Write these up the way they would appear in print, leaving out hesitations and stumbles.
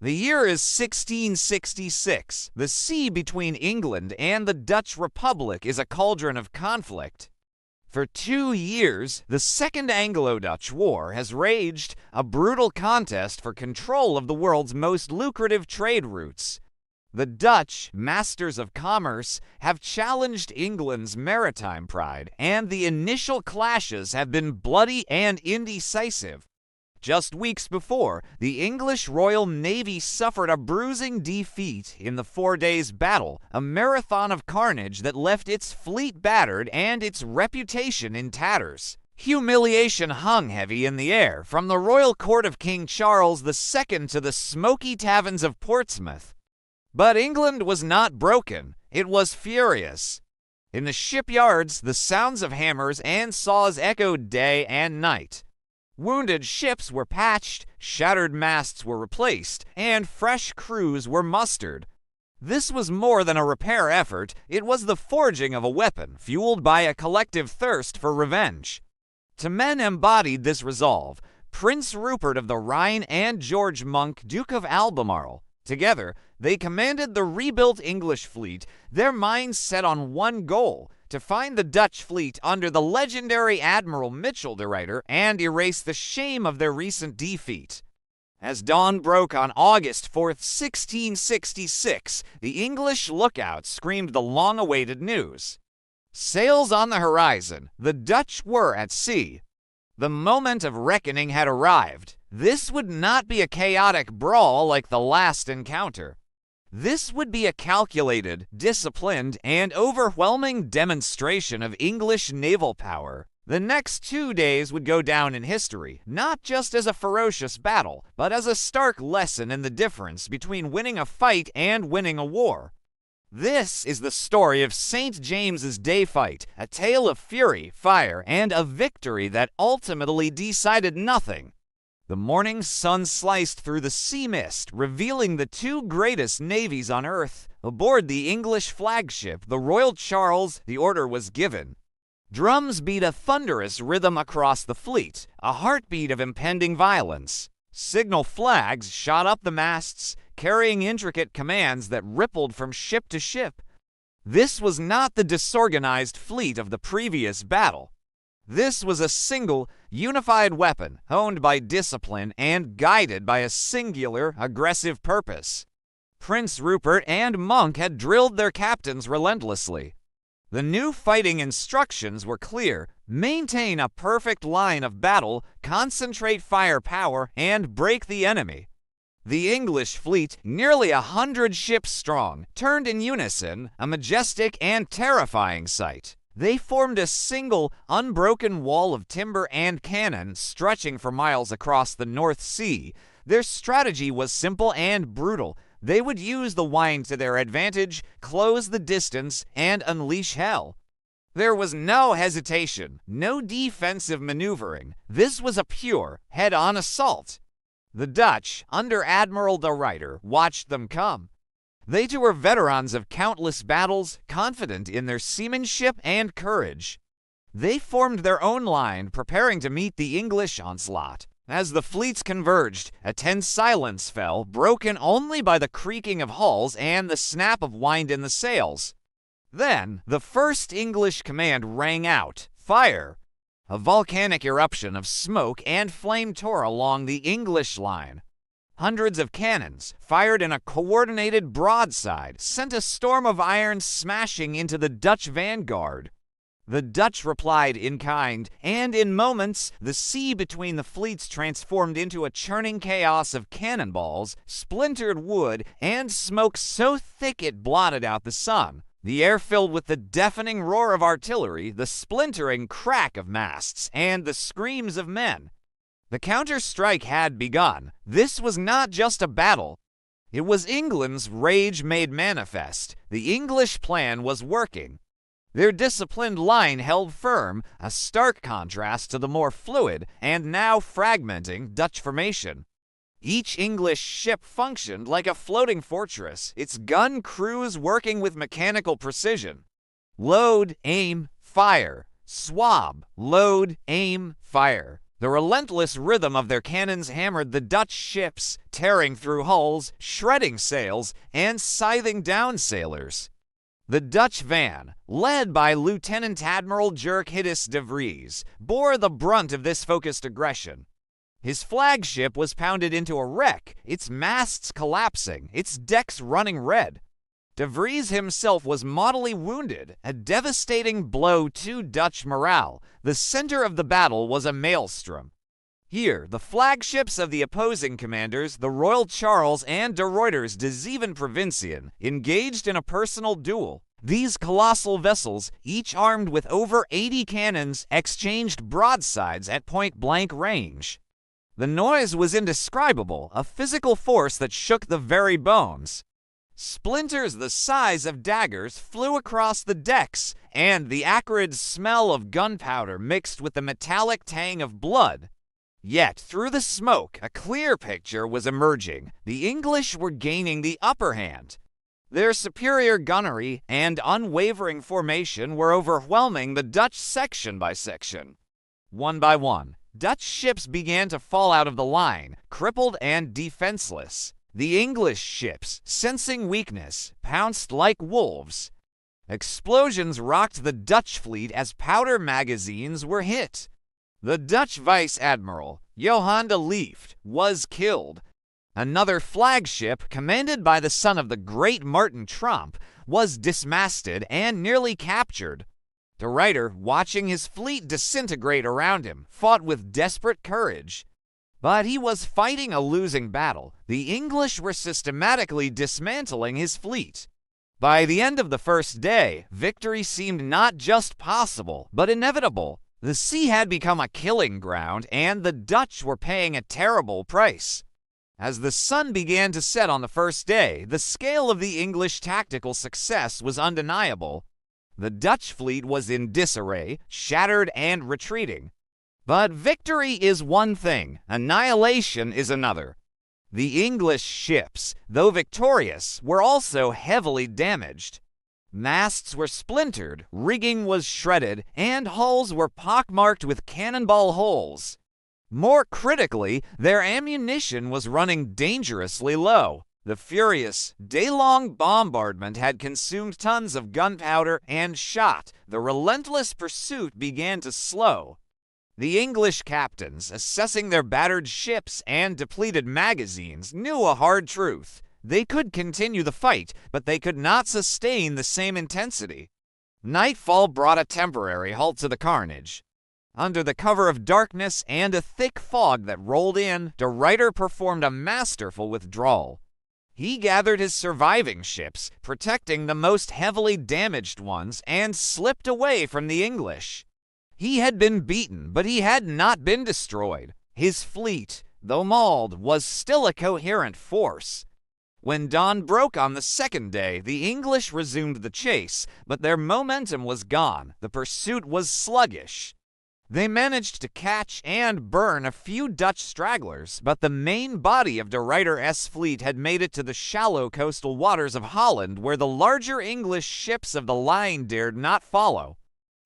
The year is 1666. The sea between England and the Dutch Republic is a cauldron of conflict. For 2 years, the Second Anglo-Dutch War has raged, a brutal contest for control of the world's most lucrative trade routes. The Dutch, masters of commerce, have challenged England's maritime pride, and the initial clashes have been bloody and indecisive. Just weeks before, the English Royal Navy suffered a bruising defeat in the 4 days battle, a marathon of carnage that left its fleet battered and its reputation in tatters. Humiliation hung heavy in the air, from the royal court of King Charles II to the smoky taverns of Portsmouth. But England was not broken, it was furious. In the shipyards, the sounds of hammers and saws echoed day and night. Wounded ships were patched, shattered masts were replaced, and fresh crews were mustered. This was more than a repair effort, it was the forging of a weapon, fueled by a collective thirst for revenge. Two men embodied this resolve, Prince Rupert of the Rhine and George Monk, Duke of Albemarle. Together, they commanded the rebuilt English fleet, their minds set on one goal: to find the Dutch fleet under the legendary Admiral Mitchell de Ruyter and erase the shame of their recent defeat. As dawn broke on August 4th, 1666, the English lookout screamed the long-awaited news. Sails on the horizon, the Dutch were at sea. The moment of reckoning had arrived. This would not be a chaotic brawl like the last encounter. This would be a calculated, disciplined, and overwhelming demonstration of English naval power. The next 2 days would go down in history, not just as a ferocious battle, but as a stark lesson in the difference between winning a fight and winning a war. This is the story of St. James's Day fight, a tale of fury, fire, and a victory that ultimately decided nothing. The morning sun sliced through the sea mist, revealing the two greatest navies on Earth. Aboard the English flagship, the Royal Charles, the order was given. Drums beat a thunderous rhythm across the fleet, a heartbeat of impending violence. Signal flags shot up the masts, carrying intricate commands that rippled from ship to ship. This was not the disorganized fleet of the previous battle. This was a single, unified weapon, honed by discipline and guided by a singular, aggressive purpose. Prince Rupert and Monk had drilled their captains relentlessly. The new fighting instructions were clear: maintain a perfect line of battle, concentrate firepower, and break the enemy. The English fleet, nearly 100 ships strong, turned in unison, a majestic and terrifying sight. They formed a single, unbroken wall of timber and cannon stretching for miles across the North Sea. Their strategy was simple and brutal. They would use the wind to their advantage, close the distance, and unleash hell. There was no hesitation, no defensive maneuvering. This was a pure, head-on assault. The Dutch, under Admiral de Ruyter, watched them come. They too were veterans of countless battles, confident in their seamanship and courage. They formed their own line, preparing to meet the English onslaught. As the fleets converged, a tense silence fell, broken only by the creaking of hulls and the snap of wind in the sails. Then, the first English command rang out: fire! A volcanic eruption of smoke and flame tore along the English line. Hundreds of cannons, fired in a coordinated broadside, sent a storm of iron smashing into the Dutch vanguard. The Dutch replied in kind, and in moments, the sea between the fleets transformed into a churning chaos of cannonballs, splintered wood, and smoke so thick it blotted out the sun. The air filled with the deafening roar of artillery, the splintering crack of masts, and the screams of men. The counter-strike had begun. This was not just a battle. It was England's rage made manifest. The English plan was working. Their disciplined line held firm, a stark contrast to the more fluid and now fragmenting Dutch formation. Each English ship functioned like a floating fortress, its gun crews working with mechanical precision. Load, aim, fire. Swab, load, aim, fire. The relentless rhythm of their cannons hammered the Dutch ships, tearing through hulls, shredding sails, and scything down sailors. The Dutch van, led by Lieutenant Admiral Dirk-Hittis de Vries, bore the brunt of this focused aggression. His flagship was pounded into a wreck, its masts collapsing, its decks running red. De Vries himself was mortally wounded, a devastating blow to Dutch morale. The center of the battle was a maelstrom. Here, the flagships of the opposing commanders, the Royal Charles and De Ruyter's de Zeven Provinciën, engaged in a personal duel. These colossal vessels, each armed with over 80 cannons, exchanged broadsides at point-blank range. The noise was indescribable, a physical force that shook the very bones. Splinters the size of daggers flew across the decks, and the acrid smell of gunpowder mixed with the metallic tang of blood. Yet, through the smoke, a clear picture was emerging. The English were gaining the upper hand. Their superior gunnery and unwavering formation were overwhelming the Dutch section by section. One by one, Dutch ships began to fall out of the line, crippled and defenseless. The English ships, sensing weakness, pounced like wolves. Explosions rocked the Dutch fleet as powder magazines were hit. The Dutch Vice Admiral, Johan de Leeft, was killed. Another flagship, commanded by the son of the great Martin Tromp, was dismasted and nearly captured. De Ruyter, watching his fleet disintegrate around him, fought with desperate courage. But he was fighting a losing battle. The English were systematically dismantling his fleet. By the end of the first day, victory seemed not just possible, but inevitable. The sea had become a killing ground, and the Dutch were paying a terrible price. As the sun began to set on the first day, the scale of the English tactical success was undeniable. The Dutch fleet was in disarray, shattered and retreating. But victory is one thing, annihilation is another. The English ships, though victorious, were also heavily damaged. Masts were splintered, rigging was shredded, and hulls were pockmarked with cannonball holes. More critically, their ammunition was running dangerously low. The furious, day-long bombardment had consumed tons of gunpowder and shot. The relentless pursuit began to slow. The English captains, assessing their battered ships and depleted magazines, knew a hard truth. They could continue the fight, but they could not sustain the same intensity. Nightfall brought a temporary halt to the carnage. Under the cover of darkness and a thick fog that rolled in, De Ruyter performed a masterful withdrawal. He gathered his surviving ships, protecting the most heavily damaged ones, and slipped away from the English. He had been beaten, but he had not been destroyed. His fleet, though mauled, was still a coherent force. When dawn broke on the second day, the English resumed the chase, but their momentum was gone. The pursuit was sluggish. They managed to catch and burn a few Dutch stragglers, but the main body of De Ruyter's fleet had made it to the shallow coastal waters of Holland, where the larger English ships of the line dared not follow.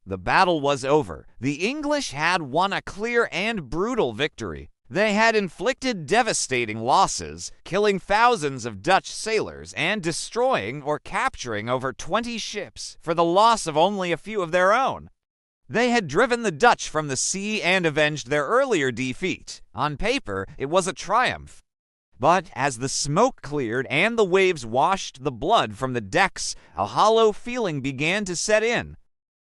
The battle was over. The English had won a clear and brutal victory. They had inflicted devastating losses, killing thousands of Dutch sailors and destroying or capturing over 20 ships for the loss of only a few of their own. They had driven the Dutch from the sea and avenged their earlier defeat. On paper, it was a triumph. But as the smoke cleared and the waves washed the blood from the decks, a hollow feeling began to set in.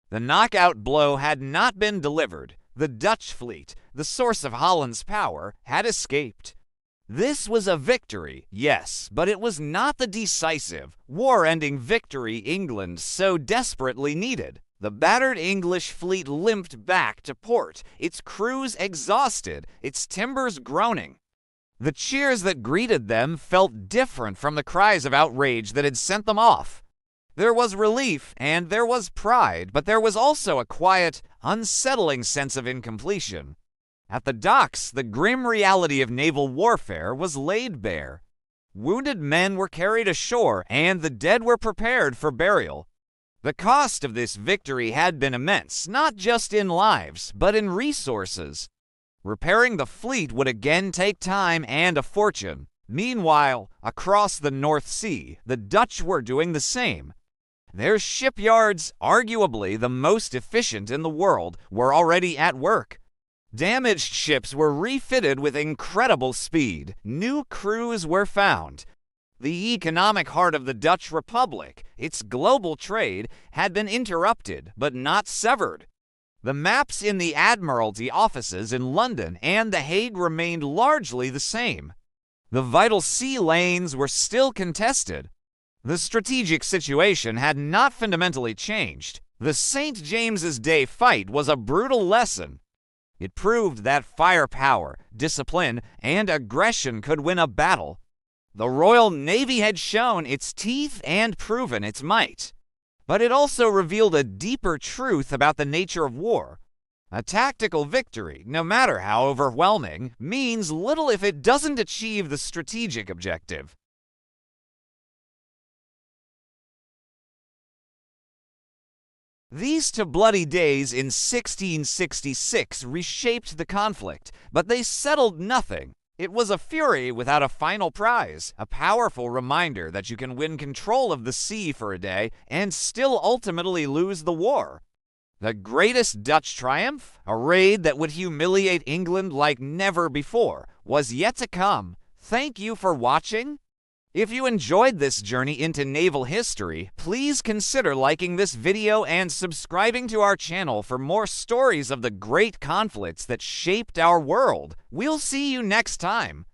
The knockout blow had not been delivered. The Dutch fleet, the source of Holland's power, had escaped. This was a victory, yes, but it was not the decisive, war-ending victory England so desperately needed. The battered English fleet limped back to port, its crews exhausted, its timbers groaning. The cheers that greeted them felt different from the cries of outrage that had sent them off. There was relief and there was pride, but there was also a quiet, unsettling sense of incompletion. At the docks, the grim reality of naval warfare was laid bare. Wounded men were carried ashore, and the dead were prepared for burial. The cost of this victory had been immense, not just in lives, but in resources. Repairing the fleet would again take time and a fortune. Meanwhile, across the North Sea, the Dutch were doing the same. Their shipyards, arguably the most efficient in the world, were already at work. Damaged ships were refitted with incredible speed. New crews were found. The economic heart of the Dutch Republic, its global trade, had been interrupted but not severed. The maps in the Admiralty offices in London and The Hague remained largely the same. The vital sea lanes were still contested. The strategic situation had not fundamentally changed. The St. James's Day fight was a brutal lesson. It proved that firepower, discipline, and aggression could win a battle. The Royal Navy had shown its teeth and proven its might. But it also revealed a deeper truth about the nature of war. A tactical victory, no matter how overwhelming, means little if it doesn't achieve the strategic objective. These two bloody days in 1666 reshaped the conflict, but they settled nothing. It was a fury without a final prize, a powerful reminder that you can win control of the sea for a day and still ultimately lose the war. The greatest Dutch triumph, a raid that would humiliate England like never before, was yet to come. Thank you for watching. If you enjoyed this journey into naval history, please consider liking this video and subscribing to our channel for more stories of the great conflicts that shaped our world. We'll see you next time.